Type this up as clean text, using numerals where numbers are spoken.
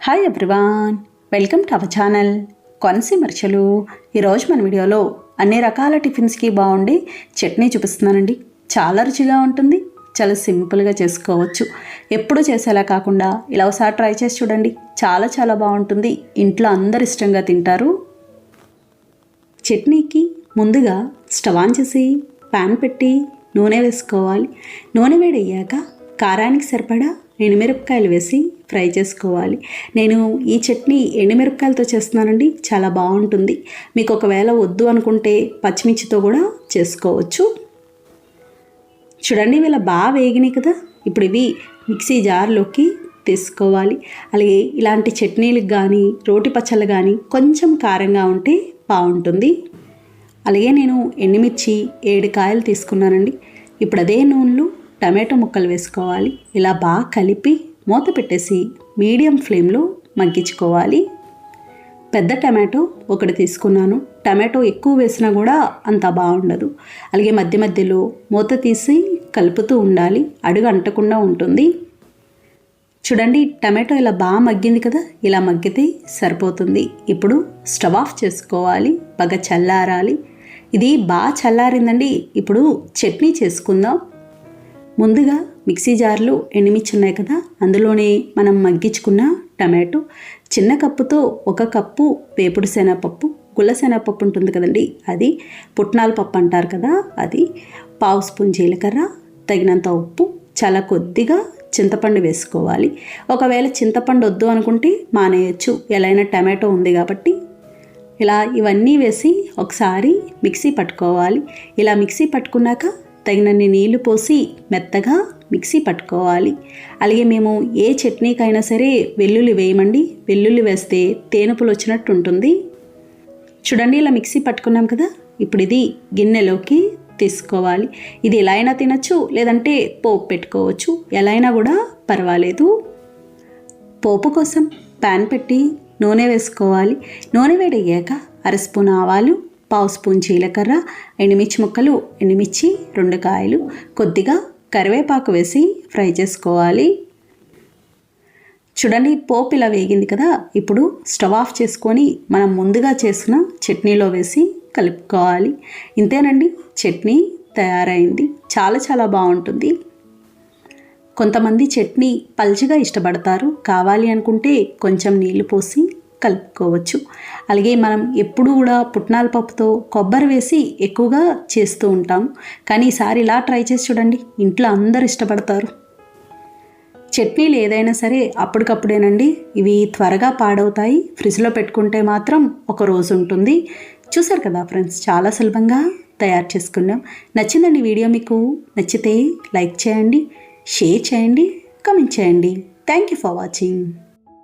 Hi everyone, welcome to our channel Konaseema రుచులు. ఈరోజు మన వీడియోలో అన్ని రకాల టిఫిన్స్కి బాగుండే చట్నీ చూపిస్తున్నానండి. చాలా రుచిగా ఉంటుంది, చాలా సింపుల్గా చేసుకోవచ్చు. ఎప్పుడు చేసేలా కాకుండా ఇలా ఒకసారి ట్రై చేసి చూడండి, చాలా చాలా బాగుంటుంది. ఇంట్లో అందరు ఇష్టంగా తింటారు. చట్నీకి ముందుగా స్టవ్ ఆన్ చేసి ప్యాన్ పెట్టి నూనె వేసుకోవాలి. నూనె వేడయ్యాక కారానికి సరిపడా ఎండుమిరపకాయలు వేసి ఫ్రై చేసుకోవాలి. నేను ఈ చట్నీ ఎండుమిరపకాయలతో చేస్తున్నానండి, చాలా బాగుంటుంది. మీకు ఒకవేళ వద్దు అనుకుంటే పచ్చిమిర్చితో కూడా చేసుకోవచ్చు. చూడండి, ఇవి బాగా వేగినాయి కదా. ఇప్పుడు ఇవి మిక్సీ జార్లోకి తీసుకోవాలి. అలాగే ఇలాంటి చట్నీలకు కానీ రోటి పచ్చళ్ళు కానీ కొంచెం కారంగా ఉంటే బాగుంటుంది. అలాగే నేను ఎండుమిర్చి 7 కాయలు తీసుకున్నానండి. ఇప్పుడు అదే నూనెలో టమాటో ముక్కలు వేసుకోవాలి. ఇలా బాగా కలిపి మూత పెట్టేసి మీడియం ఫ్లేమ్లో మగ్గించుకోవాలి. పెద్ద టమాటో ఒకటి తీసుకున్నాను. టమాటో ఎక్కువ వేసినా కూడా అంత బాగుండదు. అలాగే మధ్య మధ్యలో మూత తీసి కలుపుతూ ఉండాలి, అడుగు అంటకుండా ఉంటుంది. చూడండి, టమాటో ఇలా బాగా మగ్గింది కదా. ఇలా మగ్గితే సరిపోతుంది. ఇప్పుడు స్టవ్ ఆఫ్ చేసుకోవాలి, బాగా చల్లారాలి. ఇది బాగా చల్లారిందండి. ఇప్పుడు చట్నీ చేసుకుందాం. ముందుగా మిక్సీ జార్లో ఎండుమిర్చి ఉన్నాయి కదా, అందులోనే మనం మగ్గించుకున్న టమాటో, చిన్న కప్పుతో 1 కప్పు వేపుడు శనగపప్పు, గుల్ల శనగపప్పు ఉంటుంది కదండి, అది పుట్నాల పప్పు అంటారు కదా, అది 1/2 స్పూన్ జీలకర్ర, తగినంత ఉప్పు, చాలా కొద్దిగా చింతపండు వేసుకోవాలి. ఒకవేళ చింతపండు వద్దు అనుకుంటే మానేయచ్చు, ఎలా అయినా టమాటో ఉంది కాబట్టి. ఇలా ఇవన్నీ వేసి ఒకసారి మిక్సీ పట్టుకోవాలి. ఇలా మిక్సీ పట్టుకున్నాక తగినన్ని నీళ్లు పోసి మెత్తగా మిక్సీ పట్టుకోవాలి. అలాగే మేము ఏ చట్నీకైనా సరే వెల్లుల్లి వేయమండి. వెల్లుల్లి వేస్తే తేనెపులు వచ్చినట్టు ఉంటుంది. చూడండి, ఇలా మిక్సీ పట్టుకున్నాం కదా. ఇప్పుడు ఇది గిన్నెలోకి తీసుకోవాలి. ఇది ఎలా అయినా తినచ్చు, లేదంటే పోపు పెట్టుకోవచ్చు, ఎలా అయినా కూడా పర్వాలేదు. పోపు కోసం ప్యాన్ పెట్టి నూనె వేసుకోవాలి. నూనె వేడయ్యాక 1/2 స్పూన్ ఆవాలు, 1/2 స్పూన్ జీలకర్ర, ఎండుమిర్చి ముక్కలు, ఎండుమిర్చి 2 కాయలు, కొద్దిగా కరివేపాకు వేసి ఫ్రై చేసుకోవాలి. చూడండి, పోపు ఇలా వేగింది కదా. ఇప్పుడు స్టవ్ ఆఫ్ చేసుకొని మనం ముందుగా చేసిన చట్నీలో వేసి కలుపుకోవాలి. ఇంతేనండి, చట్నీ తయారైంది. చాలా చాలా బాగుంటుంది. కొంతమంది చట్నీ పల్చగా ఇష్టపడతారు. కావాలి అనుకుంటే కొంచెం నీళ్లు పోసి కలుపుకోవచ్చు. అలాగే మనం ఎప్పుడు కూడా పుట్నాల పప్పుతో కొబ్బరి వేసి ఎక్కువగా చేస్తూ ఉంటాం, కానీ ఈసారి ఇలా ట్రై చేసి చూడండి, ఇంట్లో అందరు ఇష్టపడతారు. చట్నీలు ఏదైనా సరే అప్పటికప్పుడేనండి, ఇవి త్వరగా పాడవుతాయి. ఫ్రిడ్జ్లో పెట్టుకుంటే మాత్రం 1 రోజు ఉంటుంది. చూసారు కదా ఫ్రెండ్స్, చాలా సులభంగా తయారు చేసుకున్నాం. నచ్చిందండి వీడియో? మీకు నచ్చితే లైక్ చేయండి, షేర్ చేయండి, కామెంట్ చేయండి. Thank you for watching.